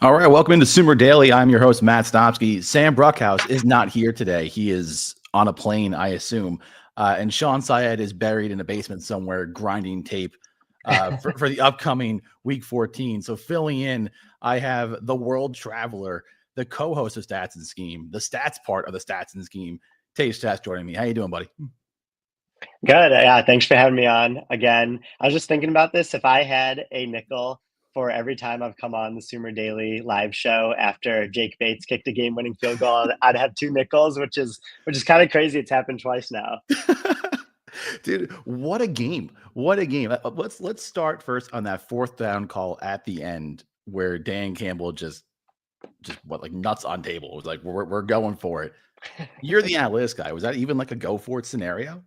All right, welcome into SumerDaily. I'm your host, Matt Stopsky. Sam Bruckhouse is not here today. He is on a plane, I assume. And Sean Syed is buried in a basement somewhere grinding tape for the upcoming Week 14. So filling in, I have the world traveler, the co-host of Stats and Scheme, the stats part of the Stats and Scheme, Tage Stats joining me. How you doing, buddy? Good. Yeah, thanks for having me on again. I was just thinking about this. If I had a nickel for every time I've come on the Sumer Daily live show after Jake Bates kicked a game-winning field goal, I'd have two nickels, which is kind of crazy. It's happened twice now. Dude, what a game. What a game. Let's start first on that fourth down call at the end where Dan Campbell just what, like nuts on table. It was like we're going for it. You're the analytics guy. Was that even like a go for it scenario?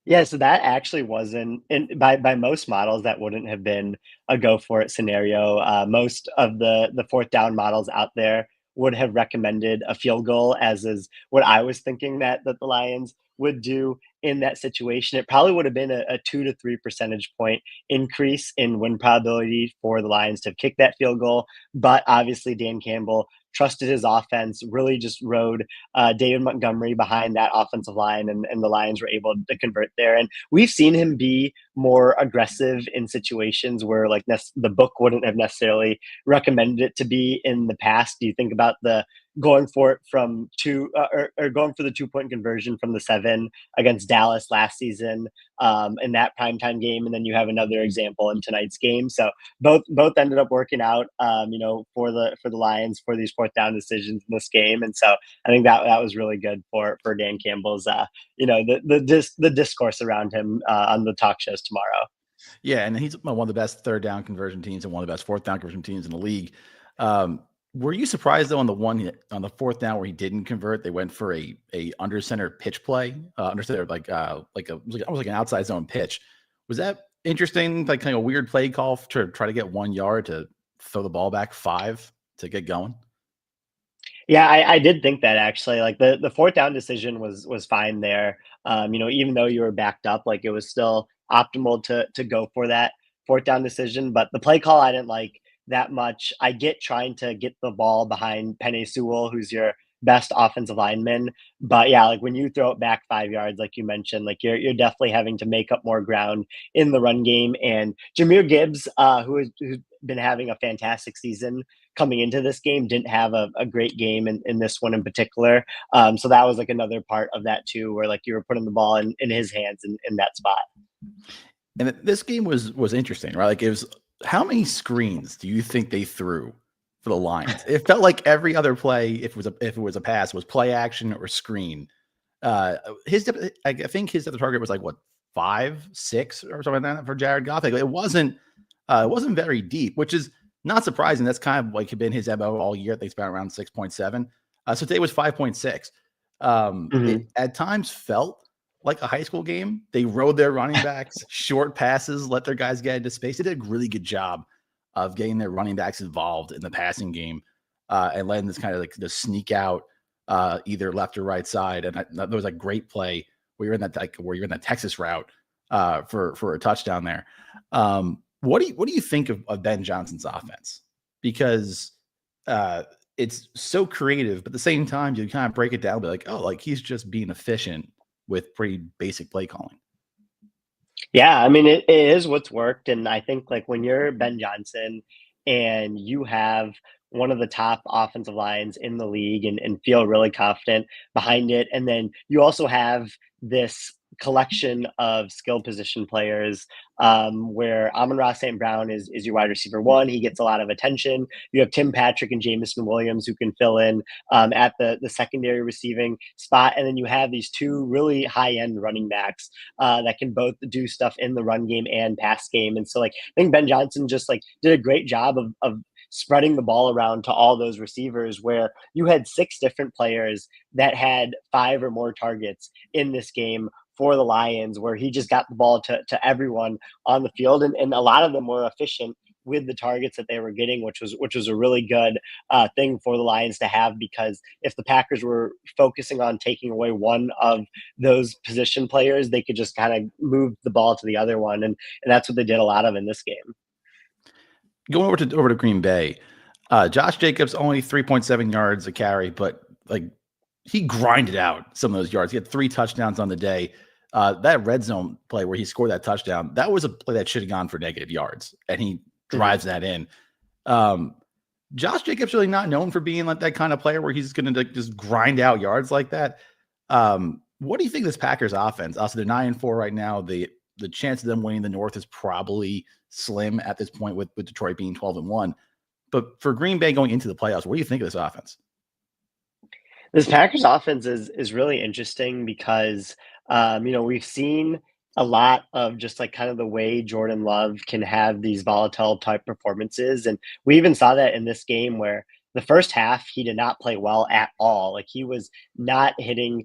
Yeah, so that actually wasn't by most models that wouldn't have been a go for it scenario. Most of the fourth down models out there would have recommended a field goal, as is what I was thinking that the Lions would do in that situation. It probably would have been a 2 to 3 percentage point increase in win probability for the Lions to kick that field goal. But obviously, Dan Campbell trusted his offense, really just rode David Montgomery behind that offensive line, and the Lions were able to convert there. And we've seen him be more aggressive in situations where like the book wouldn't have necessarily recommended it to be in the past. Do you think about the going for it from two or going for the 2 point conversion from the 7 against Dallas last season in that primetime game, and then you have another example in tonight's game. So both ended up working out, for the Lions for these fourth down decisions in this game, and so I think that was really good for Dan Campbell's, the discourse around him on the talk shows tomorrow. Yeah, and he's one of the best third down conversion teams and one of the best fourth down conversion teams in the league. Were you surprised though on the fourth down where he didn't convert? They went for a under center pitch play, under center almost like an outside zone pitch. Was that interesting? Like kind of a weird play call to try to get 1 yard to throw the ball back 5 to get going. Yeah, I did think that actually. Like the fourth down decision was fine there. Even though you were backed up, like it was still optimal to go for that fourth down decision. But the play call I didn't like that much. I get trying to get the ball behind Penei Sewell, who's your best offensive lineman. But yeah, like when you throw it back 5 yards, like you mentioned, like you're definitely having to make up more ground in the run game. And Jameer Gibbs, who's been having a fantastic season coming into this game, didn't have a great game in this one in particular. So that was like another part of that too, where like you were putting the ball in his hands in that spot. And this game was interesting, right? Like it was. How many screens do you think they threw for the Lions? It felt like every other play, if it was a pass, was play action or screen. I think his target was like what 5, 6 or something like that for Jared Goff. Like, it wasn't very deep, which is not surprising. That's kind of like been his MO all year. I think it's about around 6.7. So today was 5.6. It at times felt like a high school game. They rode their running backs, short passes, let their guys get into space. They did a really good job of getting their running backs involved in the passing game and letting this kind of like just sneak out either left or right side. And there was a great play where you're in that Texas route for a touchdown there. What do you think of Ben Johnson's offense? Because it's so creative, but at the same time, you kind of break it down and be like, oh, like he's just being efficient with pretty basic play calling. Yeah, I mean it is what's worked, and I think like when you're Ben Johnson and you have one of the top offensive lines in the league and feel really confident behind it, and then you also have this collection of skill position players where Amon-Ra St. Brown is your wide receiver one. He gets a lot of attention. You have Tim Patrick and Jamison Williams who can fill in at the secondary receiving spot. And then you have these two really high end running backs that can both do stuff in the run game and pass game. And so like I think Ben Johnson just like did a great job of spreading the ball around to all those receivers, where you had 6 different players that had 5 or more targets in this game for the Lions, where he just got the ball to everyone on the field. And a lot of them were efficient with the targets that they were getting, which was a really good thing for the Lions to have, because if the Packers were focusing on taking away one of those position players, they could just kind of move the ball to the other one. And that's what they did a lot of in this game. Going over to Green Bay, Josh Jacobs only 3.7 yards a carry, but like he grinded out some of those yards. He had 3 touchdowns on the day. That red zone play where he scored that touchdown, that was a play that should have gone for negative yards, and he drives that in. Josh Jacobs really not known for being like that kind of player where he's going to just grind out yards like that. What do you think of this Packers offense? Also, they're 9-4 right now. The chance of them winning the North is probably slim at this point with Detroit being 12-1. But for Green Bay going into the playoffs, what do you think of this offense? This Packers offense is really interesting because we've seen a lot of just like kind of the way Jordan Love can have these volatile type performances. And we even saw that in this game where the first half he did not play well at all. Like he was not hitting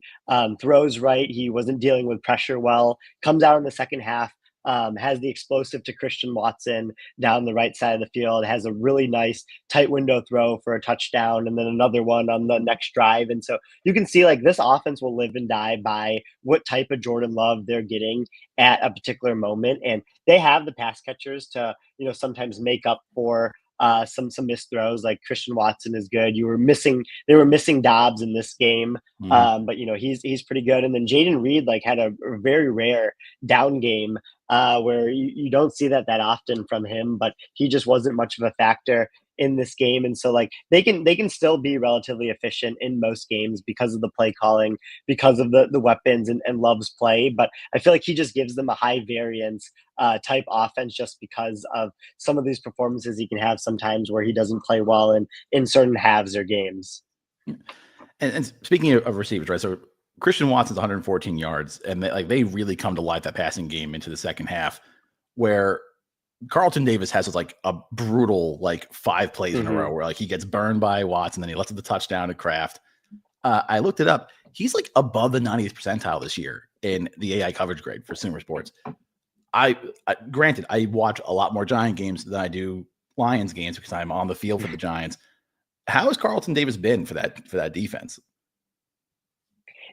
throws right. He wasn't dealing with pressure well. Comes out in the second half, has the explosive to Christian Watson down the right side of the field, has a really nice tight window throw for a touchdown, and then another one on the next drive. And so you can see like this offense will live and die by what type of Jordan Love they're getting at a particular moment. And they have the pass catchers to, sometimes make up for some missed throws. Like Christian Watson is good. They were missing Dobbs in this game, but he's pretty good. And then Jaden Reed like had a very rare down game where you don't see that often from him, but he just wasn't much of a factor in this game. And so like they can still be relatively efficient in most games because of the play calling, because of the weapons and Love's play. But I feel like he just gives them a high variance type offense just because of some of these performances he can have sometimes where he doesn't play well in certain halves or games. And speaking of receivers, right? So Christian Watson's 114 yards, and they really come to life that passing game into the second half, where Carlton Davis has like a brutal 5 plays in a row where like he gets burned by Watson, then he lets the touchdown to Kraft. I looked it up. He's like above the 90th percentile this year in the AI coverage grade for Sumer Sports. Granted, I watch a lot more Giant games than I do Lions games because I'm on the field for the Giants. How has Carlton Davis been for that defense?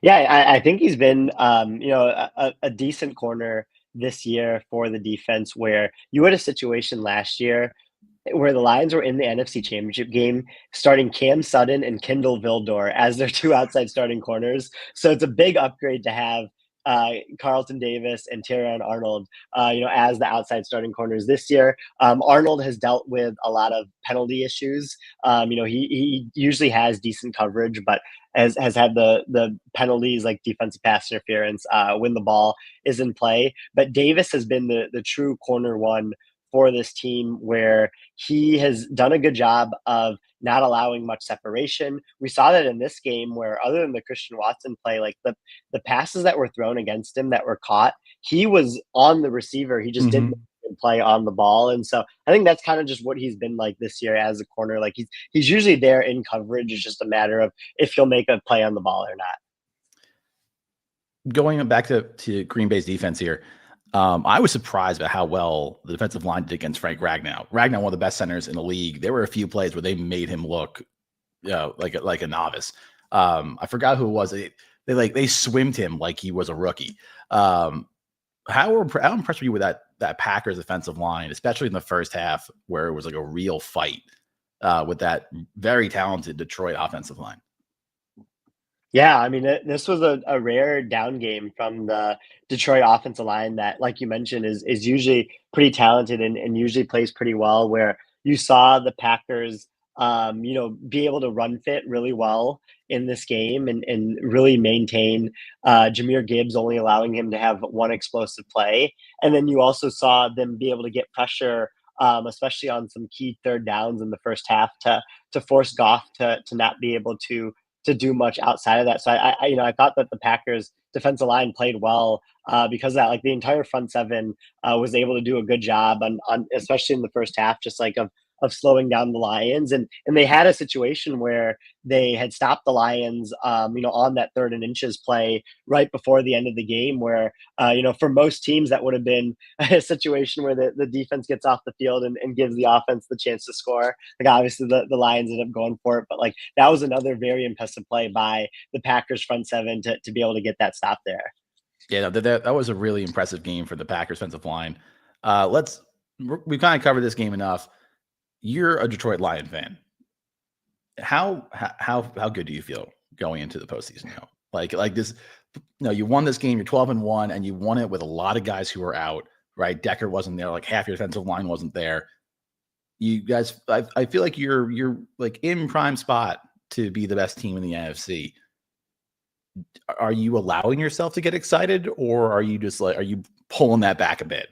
Yeah, I think he's been, a decent corner this year for the defense. Where you had a situation last year where the Lions were in the NFC Championship game, starting Cam Sutton and Kendall Vildor as their 2 outside starting corners. So it's a big upgrade to have Carlton Davis and Terrion Arnold, as the outside starting corners this year. Arnold has dealt with a lot of penalty issues. He usually has decent coverage, but has had the penalties like defensive pass interference when the ball is in play. But Davis has been the true corner one for this team, where he has done a good job of not allowing much separation. We saw that in this game where, other than the Christian Watson play, like the passes that were thrown against him that were caught, he was on the receiver. He just didn't play on the ball. And so I think that's kind of just what he's been like this year as a corner. Like he's usually there in coverage. It's just a matter of if he'll make a play on the ball or not. Going back to Green Bay's defense here, I was surprised by how well the defensive line did against Frank Ragnow. Ragnow, one of the best centers in the league. There were a few plays where they made him look, like a novice. I forgot who it was. They swimmed him like he was a rookie. How impressed were you with that Packers defensive line, especially in the first half, where it was like a real fight with that very talented Detroit offensive line? Yeah, I mean, this was a rare down game from the Detroit offensive line that, like you mentioned, is usually pretty talented and usually plays pretty well. Where you saw the Packers, be able to run fit really well in this game and really maintain Jahmyr Gibbs, only allowing him to have one explosive play. And then you also saw them be able to get pressure, especially on some key third downs in the first half, to force Goff to not be able to do much outside of that. So I thought that the Packers defensive line played well because of that. Like the entire front seven was able to do a good job on especially in the first half, just like of slowing down the Lions. And they had a situation where they had stopped the Lions, on that 3rd and inches play right before the end of the game, where, for most teams that would have been a situation where the defense gets off the field and gives the offense the chance to score. Like obviously the Lions ended up going for it, but like that was another very impressive play by the Packers front seven to be able to get that stop there. Yeah, that was a really impressive game for the Packers defensive line. We've kind of covered this game enough. You're a Detroit Lion fan. how good do you feel going into the postseason now? Like this, you won this game. You're 12-1, and you won it with a lot of guys who were out. Right, Decker wasn't there. Like half your defensive line wasn't there. You guys, I feel like you're like in prime spot to be the best team in the NFC. Are you allowing yourself to get excited, or are you just like, are you pulling that back a bit?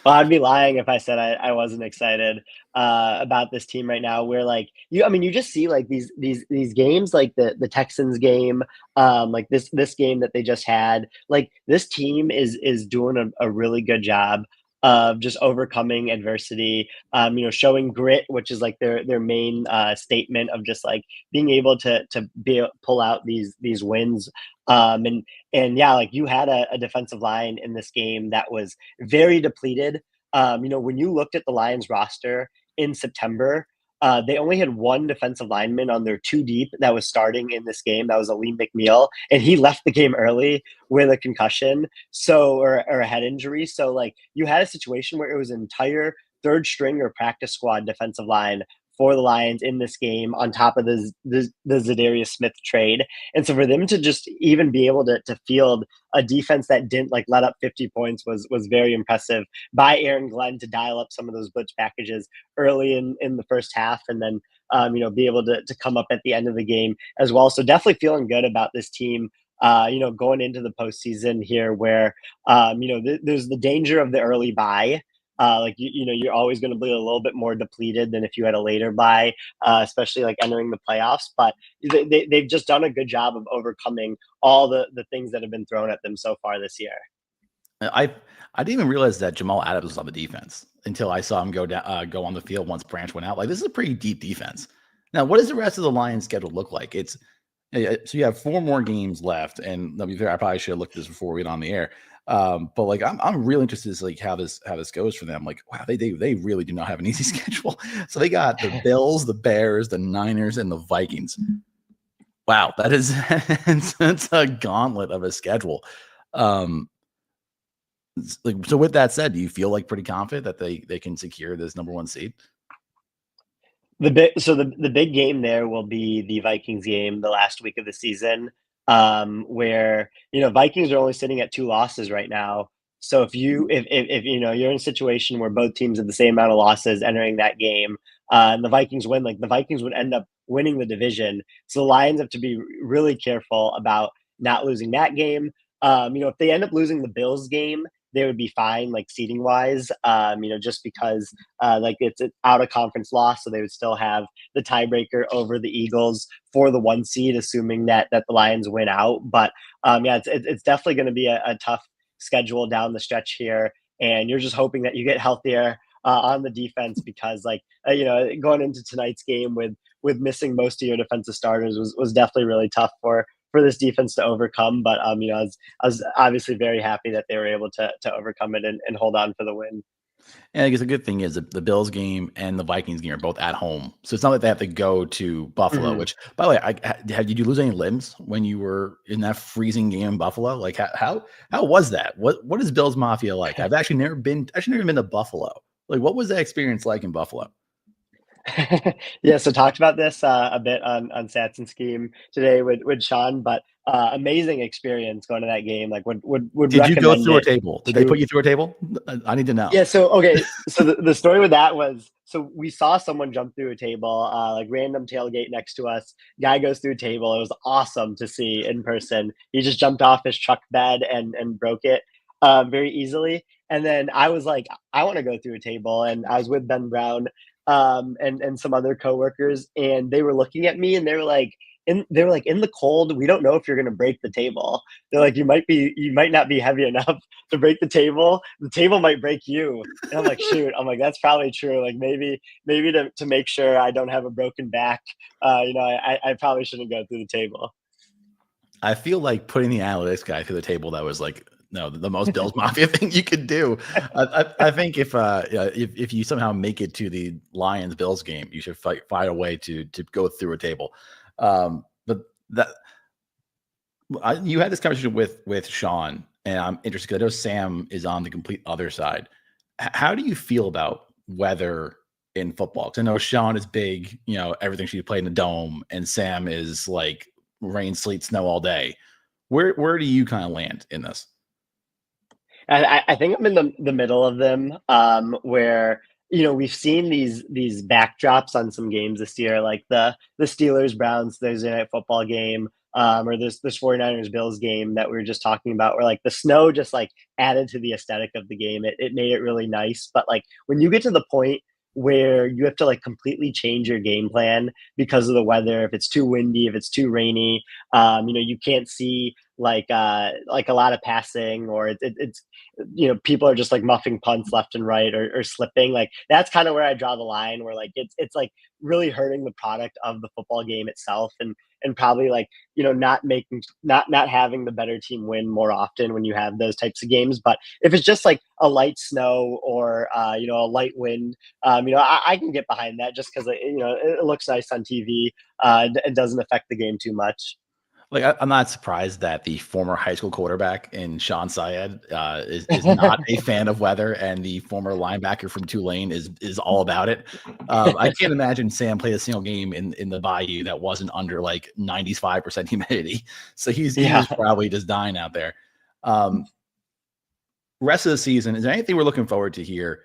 Well, I'd be lying if I said I wasn't excited about this team right now. Where like you, I mean, you just see like these games, like the Texans game, like this game that they just had. Like this team is doing a really good job of just overcoming adversity. Showing grit, which is like their main statement of just like being able to pull out these wins. And yeah, like you had a defensive line in this game that was very depleted. When you looked at the Lions roster in September, they only had one defensive lineman on their two deep that was starting in this game. That was Aleem McNeil, and he left the game early with a concussion, or a head injury. So like you had a situation where it was an entire third string or practice squad defensive line for the Lions in this game, on top of the Zadarius Smith trade. And so for them to just even be able to field a defense that didn't like let up 50 points was very impressive by Aaron Glenn, to dial up some of those blitz packages early in the first half, and then be able to come up at the end of the game as well. So definitely feeling good about this team. Going into the postseason here, where there's the danger of the early bye. You're always going to be a little bit more depleted than if you had a later buy, especially like entering the playoffs. But they've just done a good job of overcoming all the things that have been thrown at them so far this year. I didn't even realize that Jamal Adams was on the defense until I saw him go go on the field once Branch went out. Like, this is a pretty deep defense. Now, what does the rest of the Lions schedule look like? So you have 4 more games left, and to be fair, I probably should have looked at this before we went on the air. But like, I'm really interested to see like how this goes for them. Like, wow, they really do not have an easy schedule. So they got the Bills, the Bears, the Niners, and the Vikings. Wow, that is it's a gauntlet of a schedule. So with that said, do you feel like pretty confident that they can secure this number 1 seed? The big game there will be the Vikings game, the last week of the season, where Vikings are only sitting at 2 losses right now. So if you're in a situation where both teams have the same amount of losses entering that game, and the Vikings win, like the Vikings would end up winning the division. So the Lions have to be really careful about not losing that game. If they end up losing the Bills game, they would be fine, like seating wise. Just because like it's an out of conference loss, so they would still have the tiebreaker over the Eagles for the 1 seed, assuming that the Lions win out. But yeah, it's definitely going to be a tough schedule down the stretch here, and you're just hoping that you get healthier on the defense, because going into tonight's game with missing most of your defensive starters was definitely really tough for this defense to overcome. But I was obviously very happy that they were able to overcome it and hold on for the win. And I guess the good thing is the Bills game and the Vikings game are both at home, so it's not like they have to go to Buffalo. Mhm. Which, by the way, did you lose any limbs when you were in that freezing game in Buffalo? Like, how was that? What is Bills Mafia like? I've actually never been to Buffalo. Like, what was that experience like in Buffalo? Yeah, so talked about this a bit on Sats and Scheme today with Sean, but amazing experience going to that game. Like would Did you go recommend through a it table? Did they to. put you through a table? I need to know. Yeah, so okay, so the story with that was, so we saw someone jump through a table, like random tailgate next to us. Guy goes through a table. It was awesome to see in person. He just jumped off his truck bed and broke it very easily. And then I was like, I want to go through a table, and I was with Ben Brown and some other coworkers, and they were looking at me, and they were like, in the cold, we don't know if you're going to break the table. They're like, you might not be heavy enough to break the table. The table might break you. And I'm like, shoot. I'm like, that's probably true. Like maybe to make sure I don't have a broken back, I probably shouldn't go through the table. I feel like putting the analytics guy through the table, that was like, no, the most Bills Mafia thing you could do. I think if you somehow make it to the Lions Bills game, you should find a way to go through a table. But you had this conversation with Sean, and I'm interested because I know Sam is on the complete other side. How do you feel about whether in football? Because I know Sean is big, everything should be played in the dome, and Sam is like rain, sleet, snow all day. Where do you kind of land in this? I think I'm in the middle of them, where we've seen these backdrops on some games this year, like the Steelers Browns Thursday night football game, or this 49ers Bills game that we were just talking about, where like the snow just like added to the aesthetic of the game. It made it really nice. But like when you get to the point where you have to like completely change your game plan because of the weather, if it's too windy, if it's too rainy, you can't see like a lot of passing, or it's people are just like muffing punts left and right, or slipping. Like that's kind of where I draw the line, where like it's like really hurting the product of the football game itself, and probably like not having the better team win more often when you have those types of games. But if it's just like a light snow, or a light wind, I can get behind that, just because it looks nice on TV. It doesn't affect the game too much. Like, I'm not surprised that the former high school quarterback in Sean Syed is not a fan of weather, and the former linebacker from Tulane is all about it. I can't imagine Sam played a single game in the Bayou that wasn't under like 95% humidity. So he Yeah. was probably just dying out there. Rest of the season, is there anything we're looking forward to here?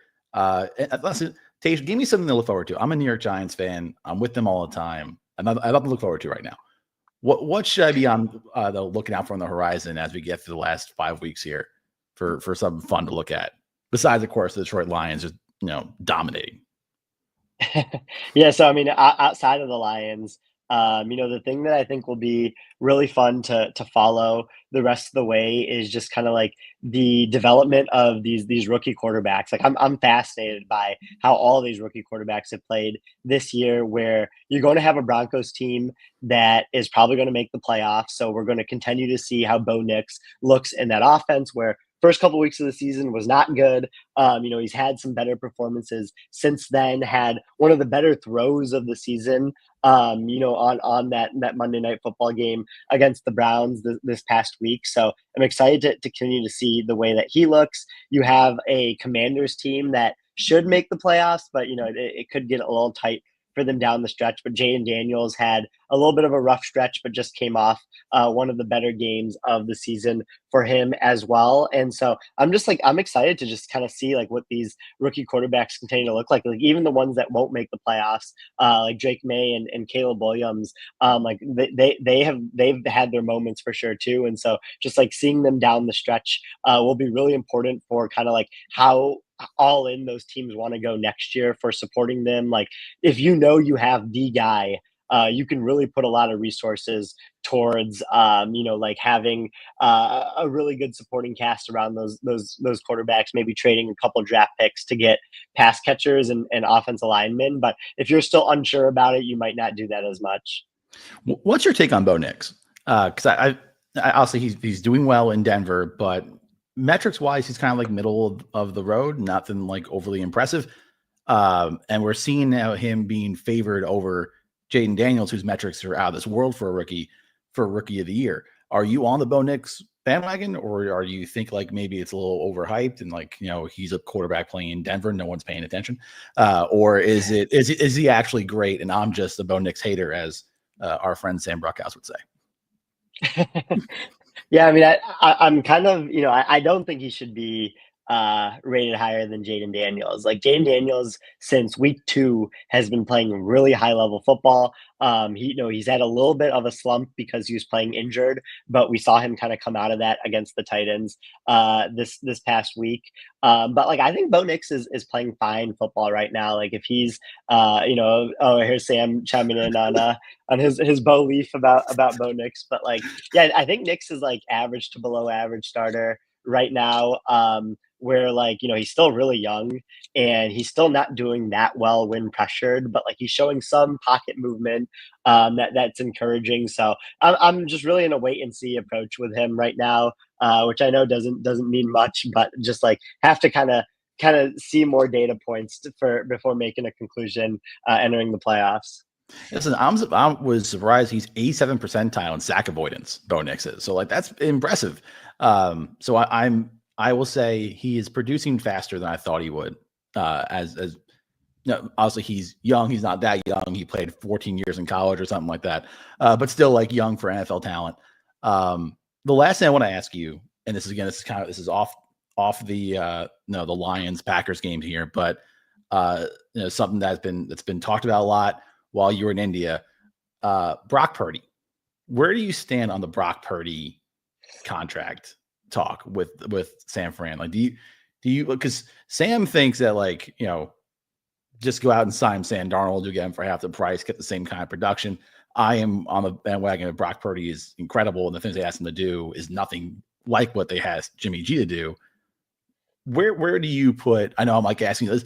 Listen, Tage, give me something to look forward to. I'm a New York Giants fan. I'm with them all the time. I have nothing to look forward to right now. What should I be on looking out for on the horizon as we get through the last 5 weeks here for something fun to look at? Besides, of course, the Detroit Lions just dominating. Yeah, so I mean, outside of the Lions, the thing that I think will be really fun to follow the rest of the way is just kind of like the development of these rookie quarterbacks. Like I'm fascinated by how all these rookie quarterbacks have played this year, where you're going to have a Broncos team that is probably going to make the playoffs. So we're going to continue to see how Bo Nix looks in that offense, where first couple weeks of the season was not good. He's had some better performances since then, had one of the better throws of the season, on that Monday Night Football game against the Browns this past week. So I'm excited to continue to see the way that he looks. You have a Commanders team that should make the playoffs, but it could get a little tight for them down the stretch. But Jaden Daniels had a little bit of a rough stretch, but just came off one of the better games of the season for him as well. And so I'm excited to just kind of see like what these rookie quarterbacks continue to look like. Like even the ones that won't make the playoffs, like Drake May and Caleb Williams, like they've had their moments for sure too. And so just like seeing them down the stretch will be really important for kind of like how all in those teams want to go next year for supporting them. Like if you have the guy, you can really put a lot of resources towards like having a really good supporting cast around those quarterbacks, maybe trading a couple draft picks to get pass catchers and offensive linemen. But if you're still unsure about it, you might not do that as much. What's your take on Bo Nix? Because I'll say he's doing well in Denver, but metrics wise, he's kind of like middle of the road, nothing like overly impressive. And we're seeing now him being favored over Jaden Daniels, whose metrics are out of this world for a rookie of the year. Are you on the Bo Nix bandwagon, or are you think like maybe it's a little overhyped and like he's a quarterback playing in Denver, no one's paying attention, or is he actually great and I'm just a Bo Nix hater, as our friend Sam Bruckhouse would say? Yeah, I mean, I'm kind of, I don't think he should be rated higher than Jaden Daniels. Like Jaden Daniels, since week 2, has been playing really high level football. He's had a little bit of a slump because he was playing injured, but we saw him kind of come out of that against the Titans this past week. But like I think Bo Nix is playing fine football right now. Like if he's here's Sam chiming in on his Bo Leaf about Bo Nix, but like yeah, I think Nix is like average to below average starter right now. Where like he's still really young and he's still not doing that well when pressured, but like he's showing some pocket movement that's encouraging. So I'm just really in a wait and see approach with him right now, which I know doesn't mean much, but just like have to kind of see more data points before making a conclusion entering the playoffs. Listen, I was surprised he's 87th percentile in sack avoidance. Bo Nix is, so like that's impressive. So I will say he is producing faster than I thought he would. As No, obviously he's young. He's not that young. He played 14 years in college or something like that, but still like young for NFL talent. The last thing I want to ask you, and this is off the the Lions Packers game here, but something that's been talked about a lot while you were in India. Brock Purdy, where do you stand on the Brock Purdy contract talk with Sam Fran? Like, do you because Sam thinks that just go out and sign Sam Darnold to get him for half the price, get the same kind of production. I am on the bandwagon of Brock Purdy is incredible, and the things they asked him to do is nothing like what they asked Jimmy G to do. Where do you put? I know I'm asking this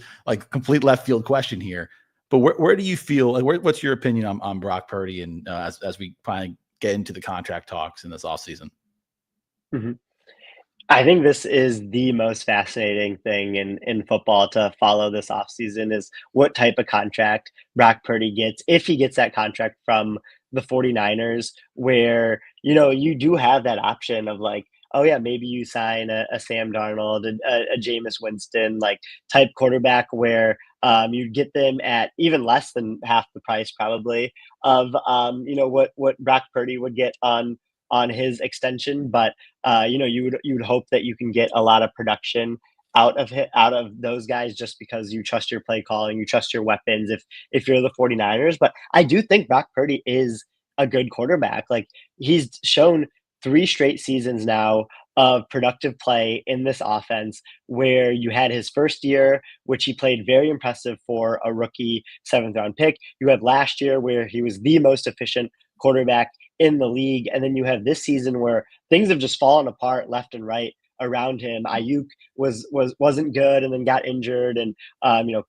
complete left field question here, but where do you feel? What's your opinion on Brock Purdy and as we finally get into the contract talks in this offseason? Mhm. I think this is the most fascinating thing in football to follow this offseason is what type of contract Brock Purdy gets, if he gets that contract from the 49ers, where, you do have that option of oh yeah, maybe you sign a Sam Darnold, a Jameis Winston, type quarterback where you get them at even less than half the price probably of, what Brock Purdy would get on his extension, but you would hope that you can get a lot of production out of those guys just because you trust your play calling, you trust your weapons if you're the 49ers. But I do think Brock Purdy is a good quarterback. Like he's shown 3 straight seasons now of productive play in this offense where you had his first year, which he played very impressive for a rookie 7th round pick. You had last year where he was the most efficient quarterback in the league. And then you have this season where things have just fallen apart left and right around him. Ayuk wasn't good and then got injured, and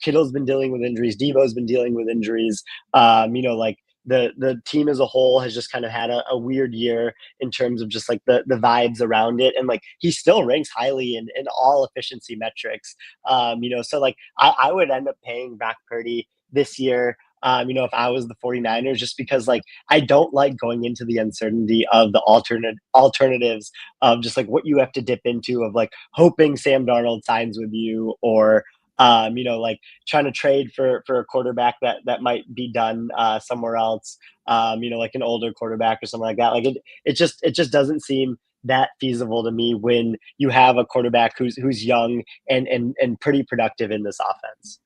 Kittle's been dealing with injuries. Debo's been dealing with injuries. The team as a whole has just kind of had a weird year in terms of just the vibes around it, and he still ranks highly in all efficiency metrics. So I would end up paying Brock Purdy this year. If I was the 49ers, just because I don't like going into the uncertainty of the alternatives of just what you have to dip into of hoping Sam Darnold signs with you, or trying to trade for a quarterback that might be done somewhere else, an older quarterback or something like that. It just doesn't seem that feasible to me when you have a quarterback who's young and pretty productive in this offense.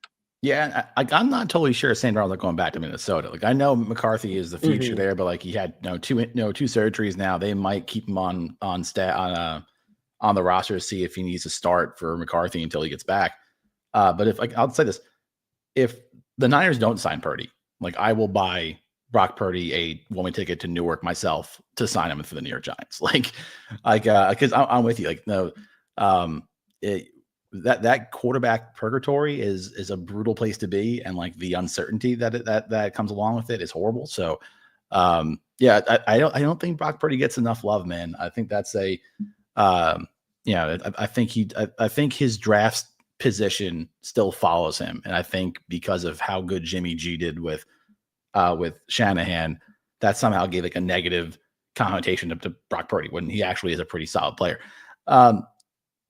Yeah, I'm not totally sure Sam Darnold going back to Minnesota. I know McCarthy is the future there, but he had two surgeries now. They might keep him on the roster to see if he needs to start for McCarthy until he gets back. But if I'll say this, if the Niners don't sign Purdy, I will buy Brock Purdy a one-way ticket to Newark myself to sign him for the New York Giants. Because I'm with you. That quarterback purgatory is a brutal place to be, and the uncertainty that comes along with it is horrible. So, I don't think Brock Purdy gets enough love, man. I think that's I think his draft position still follows him, and I think because of how good Jimmy G did with Shanahan, that somehow gave a negative connotation to Brock Purdy when he actually is a pretty solid player.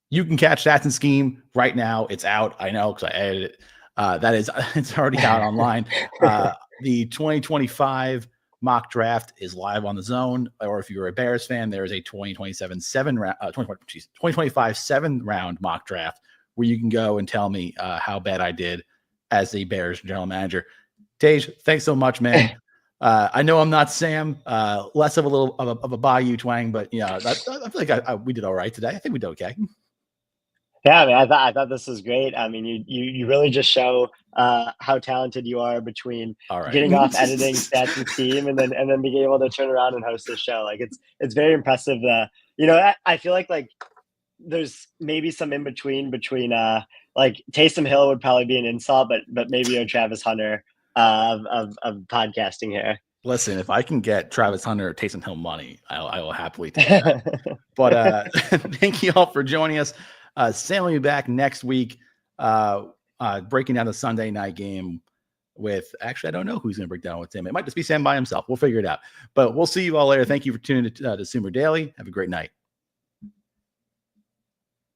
You can catch Stats and Scheme right now. It's out. I know because I edited it. It's already out online. The 2025 mock draft is live on the Zone, or if you're a Bears fan, there is a 2025 7th-round mock draft where you can go and tell me how bad I did as the Bears general manager. Tage, thanks so much, man. I know I'm not Sam, less of a Bayou twang, but I feel like we did all right today. I think we did okay. Yeah, I mean, I thought this was great. I mean, you really just show how talented you are between getting off editing Stats and Scheme and then being able to turn around and host this show. It's very impressive. I feel like there's maybe some in between Taysom Hill would probably be an insult, but maybe a Travis Hunter of podcasting here. Listen, if I can get Travis Hunter or Taysom Hill money, I will happily take that. But thank you all for joining us. Sam will be back next week, breaking down the Sunday night game with, actually, I don't know who's going to break down with Tim. It might just be Sam by himself. We'll figure it out. But we'll see you all later. Thank you for tuning in to SumerDaily. Have a great night.